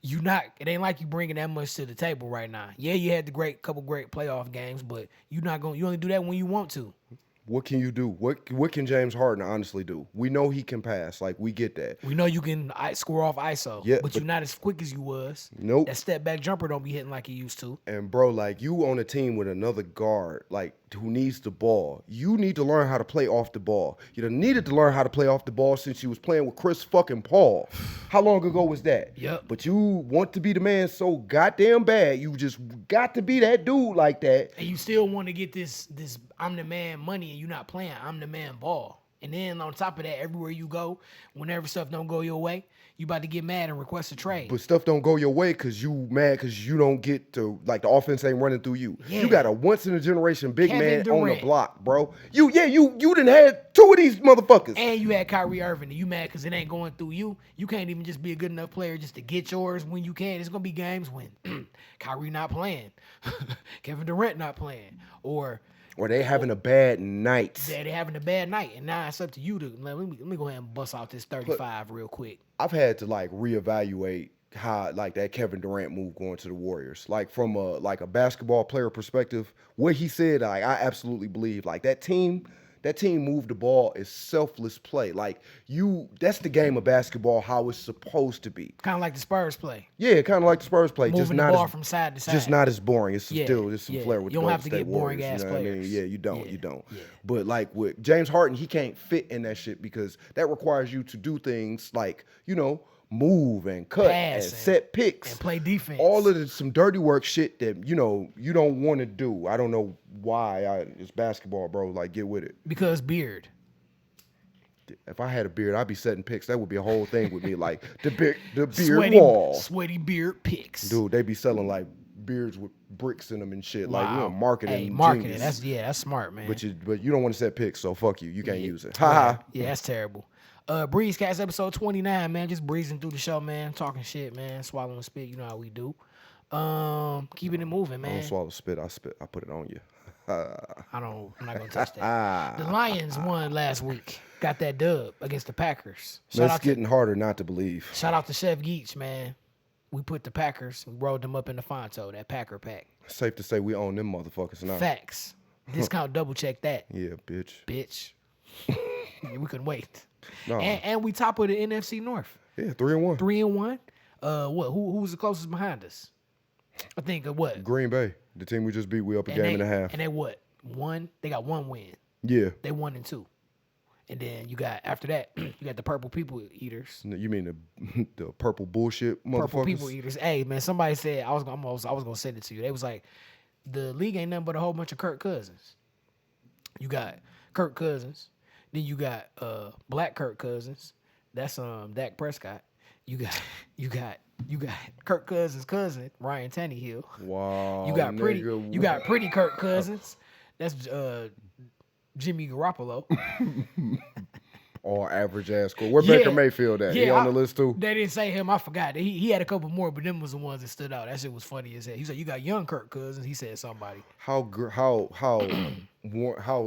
it ain't like you bringing that much to the table right now. Yeah, you had the couple great playoff games, but you only do that when you want to. What can you do? What can James Harden honestly do? We know he can pass. Like, we get that. We know you can score off ISO, Yeah, but you're not as quick as you was. Nope. That step back jumper don't be hitting like he used to. And, bro, like, you on a team with another guard, like, who needs the ball. You need to learn how to play off the ball. You done needed to learn how to play off the ball since you was playing with Chris fucking Paul. How long ago was that? Yep. But you want to be the man so goddamn bad. You just got to be that dude like that. And you still want to get this I'm the man money and you not playing I'm the man ball. And then on top of that, everywhere you go, whenever stuff don't go your way, you about to get mad and request a trade. But stuff don't go your way because you mad because you don't get to, like, the offense ain't running through you. Yeah. You got a once-in-a-generation big Kevin man Durant. on the block, bro. You done had two of these motherfuckers. And you had Kyrie Irving, and you mad because it ain't going through you. You can't even just be a good enough player just to get yours when you can. It's going to be games when Kyrie not playing, Kevin Durant not playing, or they having a bad night. they having a bad night. And now it's up to you to, let me go ahead and bust out this 35 real quick. I've had to, like, reevaluate how, like, that Kevin Durant move going to the Warriors. Like, from a basketball player perspective, what he said, like, I absolutely believe. Like, that team moved the ball is selfless play. Like, that's the game of basketball how it's supposed to be. Kind of like the Spurs play. Yeah, kind of like the Spurs play. Moving just the not ball as, from side to side. Just not as boring. It's Yeah, still just some yeah. flair with You the don't Golden have to State get Warriors. boring-ass You know what I mean? players. Yeah, you don't. Yeah, You don't. yeah. But, like, with James Harden, he can't fit in that shit because that requires you to do things like, you know, move and cut Pass and set picks and play defense. all of some dirty work shit that, you know, you don't want to do. I don't know why. It's basketball, bro. Like, get with it. Because beard. If I had a beard, I'd be setting picks. That would be a whole thing with me. Like, the beard Sweaty beard picks. Dude, they be selling, like, beards with bricks in them and shit. Wow. Like, you know, marketing. Hey, marketing. Genius. That's smart, man. But you don't want to set picks, so fuck you. You can't use it. Ha ha. Yeah, that's terrible. Breezecast episode 29, man. Just breezing through the show, man. Talking shit, man. Swallowing spit. You know how we do. Keeping it moving, man. I don't swallow spit. I put it on you. I'm not gonna touch that. The Lions won last week. Got that dub against the Packers. It's getting harder not to believe. Shout out to Chef Geach, man. We put the Packers, we rolled them up in the Fonto, that Packer pack. It's safe to say we own them motherfuckers now. Facts. Discount double check that. Yeah, bitch. We couldn't wait. No. And we top of the NFC North. Yeah, 3-1. 3-1. Who was the closest behind us? I think of what? Green Bay, the team we just beat. We up a game and a half. And they what? They got one win. Yeah. They 1-2. And then you got, after that, you got the purple people eaters. You mean the purple bullshit motherfuckers? Purple people eaters. Hey, man, somebody said, I was gonna send it to you. They was like, the league ain't nothing but a whole bunch of Kirk Cousins. You got Kirk Cousins. Then you got black Kirk Cousins. That's Dak Prescott. You got Kirk Cousins' cousin, Ryan Tannehill. Wow. You got pretty Kirk Cousins. That's Jimmy Garoppolo. All average ass score. Where Baker Mayfield at? He on the list too? They didn't say him. I forgot. He had a couple more, but them was the ones that stood out. That shit was funny as hell. He said, "You got young Kirk Cousins." He said somebody. How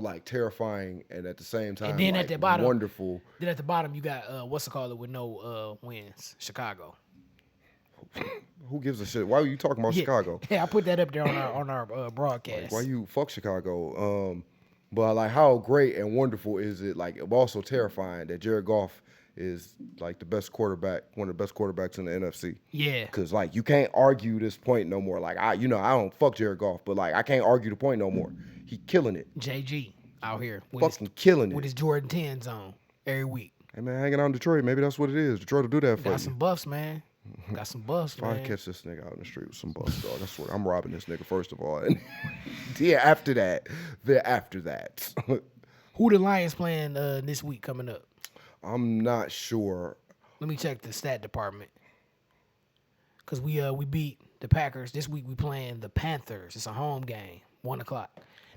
like terrifying and at the same time. And then like, at the bottom, wonderful. Then at the bottom you got what's it called with no wins, Chicago. Who gives a shit? Why are you talking about Chicago? Yeah, I put that up there on our broadcast. Like, why you fuck Chicago? But like, how great and wonderful is it? Like, also terrifying that Jared Goff is like the best quarterback, one of the best quarterbacks in the NFC. Yeah. Cause like you can't argue this point no more. Like I don't fuck Jared Goff, but like I can't argue the point no more. He killing it, JG out here fucking killing with it. his Jordan 10s on every week. Hey man, hanging out in Detroit, maybe that's what it is. Detroit will do that for Got you. some buffs, man. Got some buffs, If I man. catch this nigga out in the street with some buffs, dog, I swear I'm robbing this nigga first of all. And yeah, after that, Who the Lions playing this week coming up? I'm not sure. Let me check the stat department. Cause we beat the Packers this week. We playing the Panthers. It's a home game, 1:00.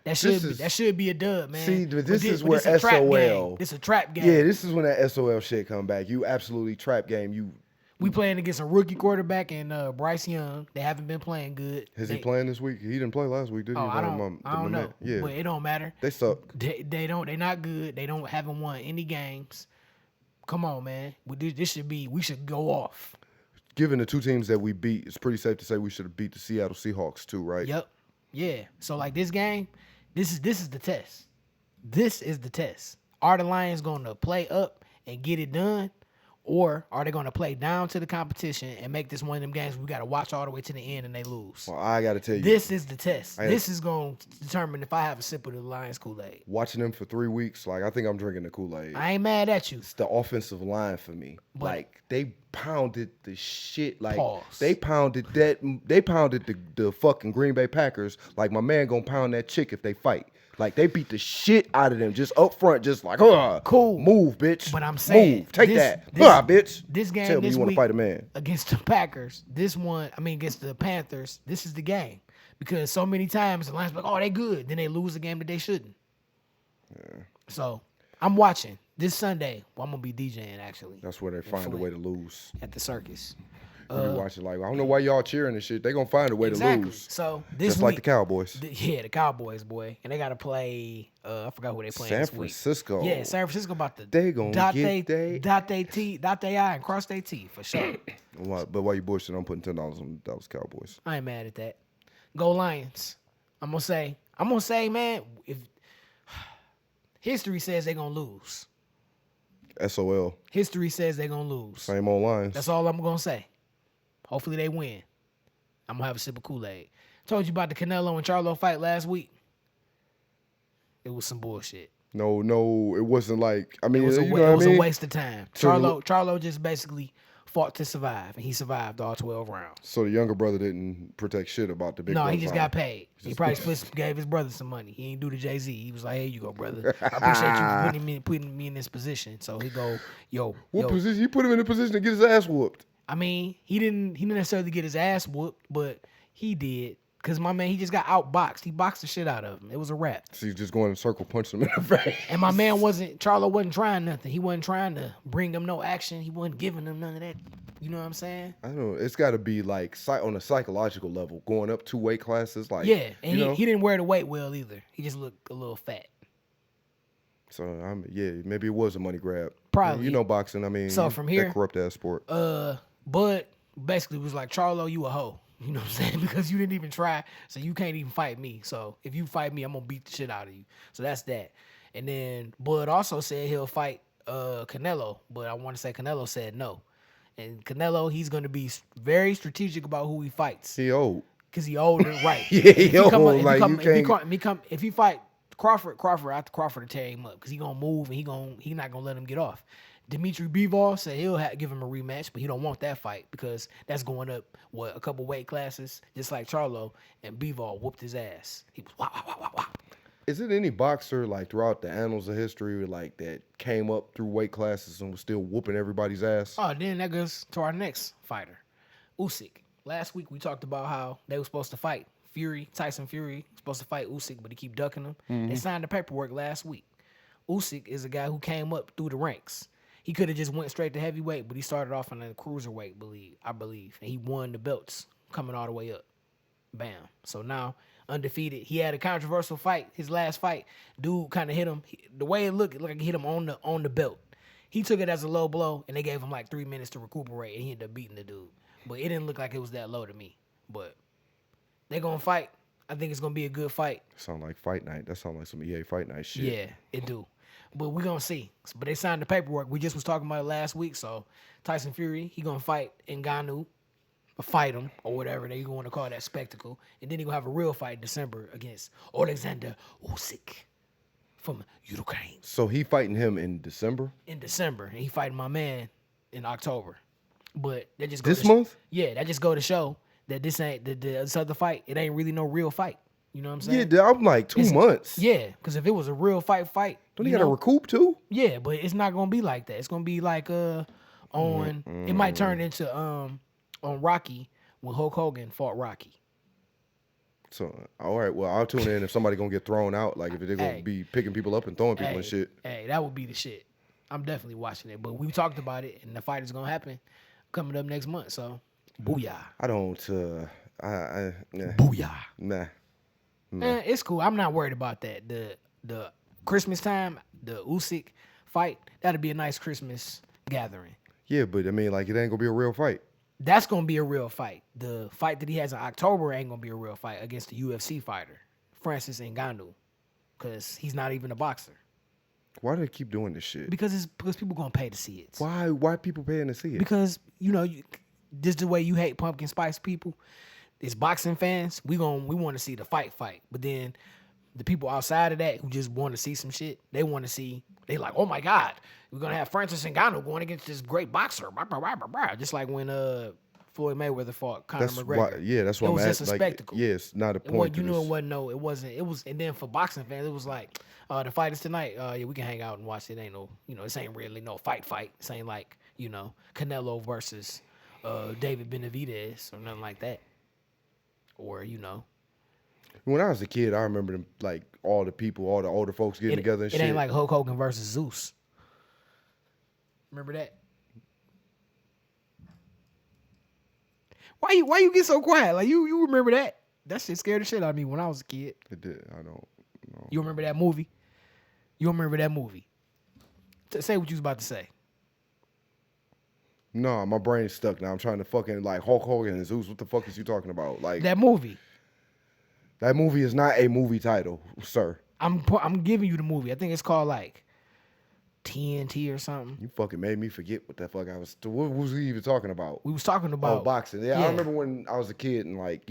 That should be a dub, man. See, but this is but where this a trap SOL. game. This a trap game. Yeah, this is when that SOL shit come back. You absolutely trap game. We playing against a rookie quarterback and Bryce Young. They haven't been playing good. Is he playing this week? He didn't play last week, did he? I don't know. Yeah, But it don't matter. they suck. They not good. They haven't won any games. Come on, man. We should go off. Given the two teams that we beat, it's pretty safe to say we should have beat the Seattle Seahawks too, right? Yep. Yeah. So like this game, this is the test. This is the test. Are the Lions going to play up and get it done? Or are they going to play down to the competition and make this one of them games we got to watch all the way to the end and they lose? Well, I got to tell you, This is the test. This is going to determine if I have a sip of the Lions Kool-Aid. watching them for 3 weeks, like I think I'm drinking the Kool-Aid. I ain't mad at you. It's the offensive line for me. But- like they pounded the shit. Like Pause. they pounded the fucking Green Bay Packers. Like my man gonna pound that chick if they fight. Like they beat the shit out of them just up front, just like, Cool. move, bitch. But I'm saying, move, take this- that, this- bitch. This game Tell me this you want to week fight a man. against the Packers. Against the Panthers. This is the game because so many times the Lions be like, oh, they good, then they lose a game that they shouldn't. Yeah. So I'm watching this Sunday. Well, I'm gonna be DJing actually That's where they find a way to lose. at the circus. You be watching like, I don't know why y'all cheering and shit. They gonna find a way to lose. So this Just week, like the Cowboys. the Cowboys, boy, and they gotta play. I forgot who they playing San this week. Francisco. Yeah, San Francisco about to They gonna dot get they I and cross their T for sure. But why you bullshit? I'm putting $10 on the Dallas Cowboys. I ain't mad at that. Go Lions. I'm gonna say, man, if history says they're gonna lose. SOL. History says they're gonna lose. Same old lines. That's all I'm gonna say. Hopefully they win. I'm gonna have a sip of Kool-Aid. Told you about the Canelo and Charlo fight last week. It was some bullshit. No, it wasn't like. I mean, It was, you know what I mean? a waste of time. Charlo just basically fought to survive, and he survived all 12 rounds. So the younger brother didn't protect shit about the big. No, he brother just fight. got paid. He probably gave his brother some money. He ain't do the Jay-Z. He was like, "Hey, you go, brother. I appreciate you putting me in this position." So he go, What position? You put him in a position to get his ass whooped. I mean, he didn't necessarily get his ass whooped, but he did. Cause my man, he just got outboxed. He boxed the shit out of him. It was a wrap. So he's just going in circle, punching him in the face. And my man Charlo wasn't trying nothing. He wasn't trying to bring him no action. He wasn't giving him none of that. You know what I'm saying? I don't know. It's got to be like on a psychological level, going up 2 weight classes. Like Yeah, and you know? he didn't wear the weight well either. He just looked a little fat. So maybe it was a money grab. Probably. You know boxing. I mean, So from here, that corrupt ass sport. Bud basically was like, Charlo, you a hoe. You know what I'm saying? Because you didn't even try, so you can't even fight me. So if you fight me, I'm gonna beat the shit out of you. So that's that. And then Bud also said he'll fight Canelo, but I want to say Canelo said no. And Canelo, he's gonna be very strategic about who he fights. He old. Cause he older, right? Yeah, he old. If he fight Crawford after Crawford to tear him up, cause he gonna move and he not gonna let him get off. Dimitri Bivol said he'll give him a rematch, but he don't want that fight because that's going up a couple weight classes, just like Charlo, and Bivol whooped his ass. He was wow. Is it any boxer like throughout the annals of history like that came up through weight classes and was still whooping everybody's ass? Oh, then that goes to our next fighter, Usyk. Last week we talked about how they were supposed to fight Tyson Fury, supposed to fight Usyk, but he keep ducking him. Mm-hmm. They signed the paperwork last week. Usyk is a guy who came up through the ranks. He could have just went straight to heavyweight, but he started off in the cruiserweight, I believe, and he won the belts coming all the way up. Bam. So now undefeated. He had a controversial fight. His last fight, dude kind of hit him. The way it looked like he hit him on the belt. He took it as a low blow, and they gave him like 3 minutes to recuperate, and he ended up beating the dude. But it didn't look like it was that low to me. But they're gonna fight. I think it's gonna be a good fight. Sound like fight night. That sound like some EA fight night shit. Yeah, it do. But we're gonna see. But they signed the paperwork. We just was talking about it last week. So Tyson Fury, he gonna fight Ngannou, or fight him, or whatever they want to call that spectacle. And then he gonna have a real fight in December against Alexander Usyk from Ukraine. So he fighting him in December? In December. And he fighting my man in October. But that just This month? Yeah, that just go to show that this ain't this other fight. It ain't really no real fight. You know what I'm saying? Yeah, dude, I'm like 2 months. Yeah, because if it was a real fight, Don't he got to recoup too? yeah, but it's not gonna be like that. It's gonna be like on. It might turn into on Rocky when Hulk Hogan fought Rocky. So all right, well I'll tune in if somebody gonna get thrown out. Like if they're gonna Hey. be picking people up and throwing people and shit. Hey, that would be the shit. I'm definitely watching it. But we talked about it, and the fight is gonna happen coming up next month. So, booyah, I don't. Nah. booyah. Nah. It's cool. I'm not worried about that. The Christmas time, the Usyk fight, that'll be a nice Christmas gathering. Yeah, but I mean, like it ain't gonna be a real fight. That's gonna be a real fight. The fight that he has in October ain't gonna be a real fight against the UFC fighter, Francis Ngannou, because he's not even a boxer. Why do they keep doing this shit? Because people gonna pay to see it. Why people paying to see it? Because this is the way you hate pumpkin spice people. It's boxing fans. We want to see the fight, but then the people outside of that who just want to see some shit, they want to see. They like, oh my God, we're gonna have Francis Ngannou going against this great boxer. Just like when Floyd Mayweather fought Conor That's McGregor. why. Yeah, that's why It I'm was just asking. a Like, spectacle. yeah, it's not a It wasn't, point. it wasn't. It was, and then for boxing fans, it was like, the fight is tonight. Yeah, we can hang out and watch it. Ain't no, this ain't really no fight. This ain't like, Canelo versus David Benavidez or nothing like that. Or, When I was a kid, I remember them like all the older folks getting together and it shit. ain't like Hulk Hogan versus Zeus. Remember that? Why you get so quiet? Like you remember that? That shit scared the shit out of me when I was a kid. It did. I don't know. You remember that movie? You remember that movie? Say what you was about to say. No, my brain's stuck now. I'm trying to fucking like Hulk Hogan and Zeus. What the fuck is you talking about? Like That movie. that movie is not a movie title, sir. I'm giving you the movie. I think it's called like TNT or something. You fucking made me forget what the fuck I was. What was we even talking about? We was talking about boxing. Yeah, I remember when I was a kid and like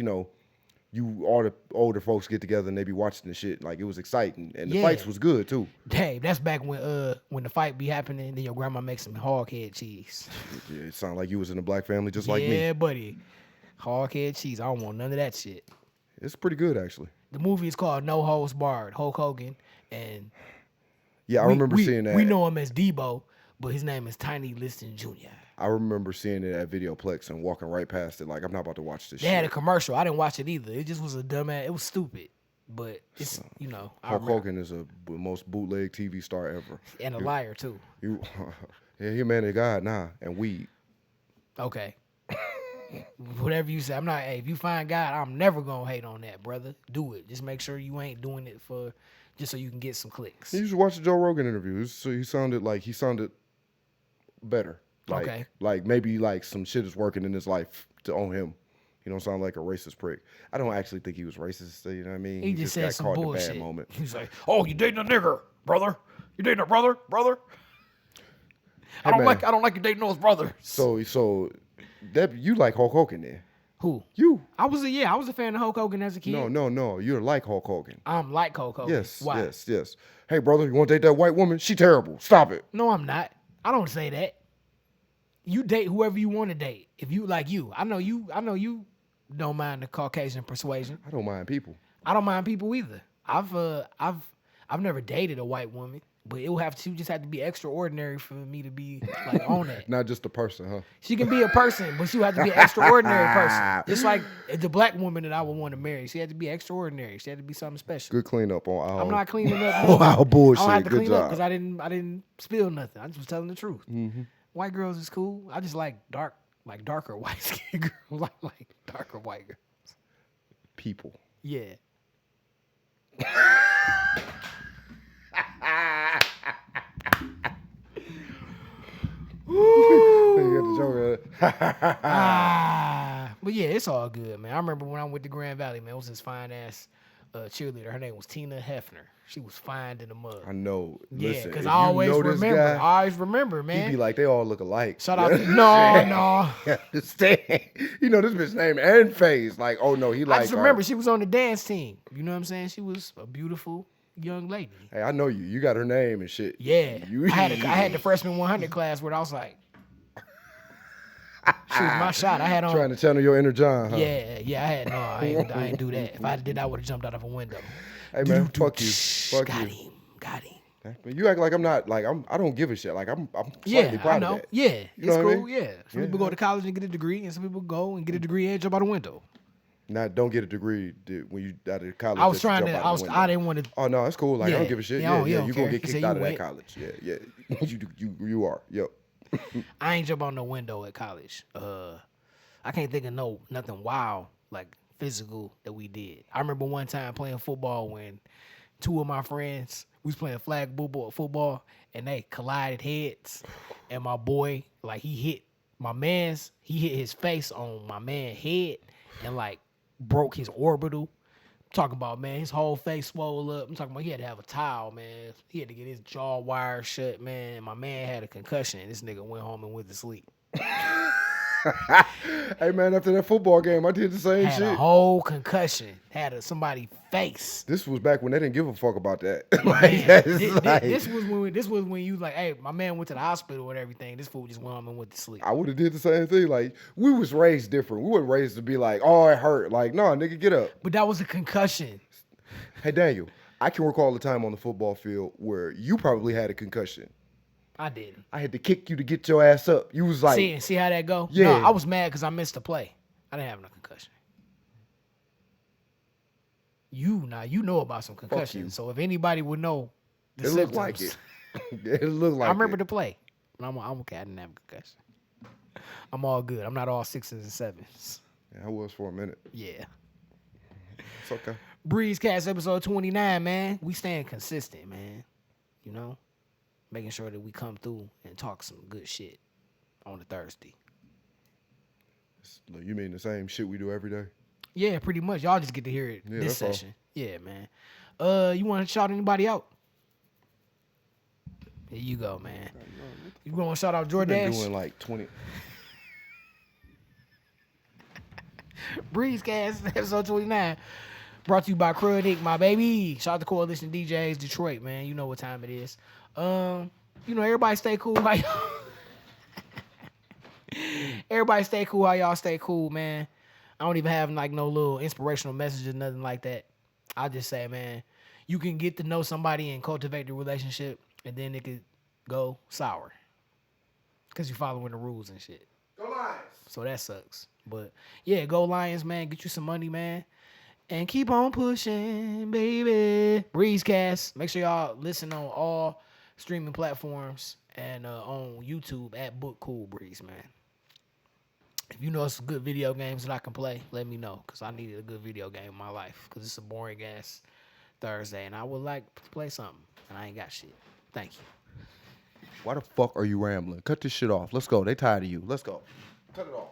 all the older folks get together and they be watching the shit. Like it was exciting and the fights was good too. Dave, that's back when the fight be happening. Then your grandma makes some hog head cheese. Yeah, it sounded like you was in a black family just like me. Yeah, buddy. Hog head cheese. I don't want none of that shit. It's pretty good actually. The movie is called No Holds Barred. Hulk Hogan and Yeah, I remember seeing that. We know him as Debo, but his name is Tiny Liston Jr. I remember seeing it at Videoplex and walking right past it like I'm not about to watch this They shit. had a commercial. I didn't watch it either. It just was a dumbass. It was stupid, but it's I Hulk remember. Hogan is the most bootleg TV star ever. And a liar too. Yeah, he a man of God now and weed. Okay. Whatever you say. I'm not. Hey, if you find God, I'm never gonna hate on that, brother. Do it. Just make sure you ain't doing it for just so you can get some clicks. You should watch the Joe Rogan interview. So he sounded better. Like, Okay. Like maybe like some shit is working in his life to own him. He don't sound like a racist prick. I don't actually think he was racist. You know what I mean? He just said got some caught bullshit. in a bad moment. He's like, "Oh, you dating a nigger, brother? You dating a brother? I Hey, don't man. like you dating those brothers." So that you like Hulk Hogan then? Who? You? I was a fan of Hulk Hogan as a kid. No. You're like Hulk Hogan. I'm like Hulk Hogan. Yes. Why? Yes. Hey brother, you want to date that white woman? She terrible. Stop it. No, I'm not. I don't say that. You date whoever you want to date. If you like you, I know you don't mind the Caucasian persuasion. I don't mind people. I don't mind people either. I've never dated a white woman, but she just have to be extraordinary for me to be like on that. Not just a person, huh? She can be a person, but she would have to be an extraordinary person. Just like the black woman that I would want to marry. She had to be extraordinary. She had to be something special. Good cleanup on our. I'm not cleaning up. on our bullshit. I don't have to Good clean up job. because I didn't spill nothing. I just was telling the truth. Mm-hmm. White girls is cool. I just like darker white skin girls. like darker white girls. People. Yeah. You got the joke. Ah, But yeah, it's all good, man. I remember when I went to Grand Valley, man, it was this fine ass cheerleader. Her name was Tina Hefner. She was fine in the mug. I know. Yeah, Listen, because if I you always know this remember. guy, I always remember, he man. be like, they all look alike. Shout out to no. You understand? You know this bitch name and face. Like, oh no, he like. I just remember she was on the dance team. You know what I'm saying? She was a beautiful young lady. Hey, I know you. You got her name and shit. Yeah, You, I had the freshman 100 class where I was like, shoot my shot. I had on trying to channel your inner John, huh? Yeah. I ain't do that. If I did, I would have jumped out of a window. Hey man, fuck you. Fuck you. Got him. But you act like I'm not like I don't give a shit. Like I'm slightly proud I know. of that. Yeah, You it's know what I cool. mean? Yeah, some people go to college and get a degree, and some people go and get a degree and jump out a window. Not don't get a degree when you out of college. I was that you trying jump to. out the window. I didn't want to. Oh no, it's cool. Like I don't give a shit. Yeah, you you don't gonna care. get He said kicked you out of that went. college. Yeah. you are. Yep. I ain't jump out no window at college. I can't think of nothing wild like physical that we did. I remember one time playing football when two of my friends we was playing flag football and they collided heads, and my boy he hit his face on my man's head and like broke his orbital. I'm talking about, man, his whole face swole up. I'm talking about he had to have a towel, man. He had to get his jaw wire shut, man. My man had a concussion. This nigga went home and went to sleep. Hey man, after that football game, I did the same Had shit. a whole concussion. Had somebody face. This was back when they didn't give a fuck about that. Man, this was when you like, hey, my man went to the hospital and everything. This fool just went home and went to sleep. I would have did the same thing. Like we was raised different. We weren't raised to be like, oh, it hurt. Like, no, nigga, get up. But that was a concussion. Hey Daniel, I can recall the time on the football field where you probably had a concussion. I didn't. I had to kick you to get your ass up. You was like, see how that go? Yeah. No, I was mad because I missed the play. I didn't have no concussion. You know about some you. concussions. So if anybody would know the it looked like symptoms, it. It looked like I remember it. the play. But I'm okay. I didn't have a concussion. I'm all good. I'm not all 6s and 7s. Yeah, I was for a minute. Yeah. It's okay. Breezecast episode 29, man. We staying consistent, man. You know? Making sure that we come through and talk some good shit on a Thursday. Look, you mean the same shit we do every day? Yeah, pretty much. Y'all just get to hear it Yeah, this that's all. session. Yeah, man. You want to shout anybody out? Here you go, man. You want to shout out We've been DoorDash? doing like 20. Breezecast episode 29. Brought to you by Crud Inc., my baby. Shout out to Coalition DJs Detroit, man. You know what time it is. Everybody stay cool. Everybody stay cool. How y'all stay cool, man. I don't even have like no little inspirational messages, nothing like that. I just say, man, you can get to know somebody and cultivate the relationship, and then it could go sour because you're following the rules and shit. Go Lions! So that sucks. But yeah, go Lions, man. Get you some money, man. And keep on pushing, baby. Breezecast. Make sure y'all listen on all streaming platforms and on YouTube at Book Cool Breeze, man. If you know some good video games that I can play, let me know. Because I needed a good video game in my life. Because it's a boring-ass Thursday. And I would like to play something. And I ain't got shit. Thank you. Why the fuck are you rambling? Cut this shit off. Let's go. They tired of you. Let's go. Cut it off.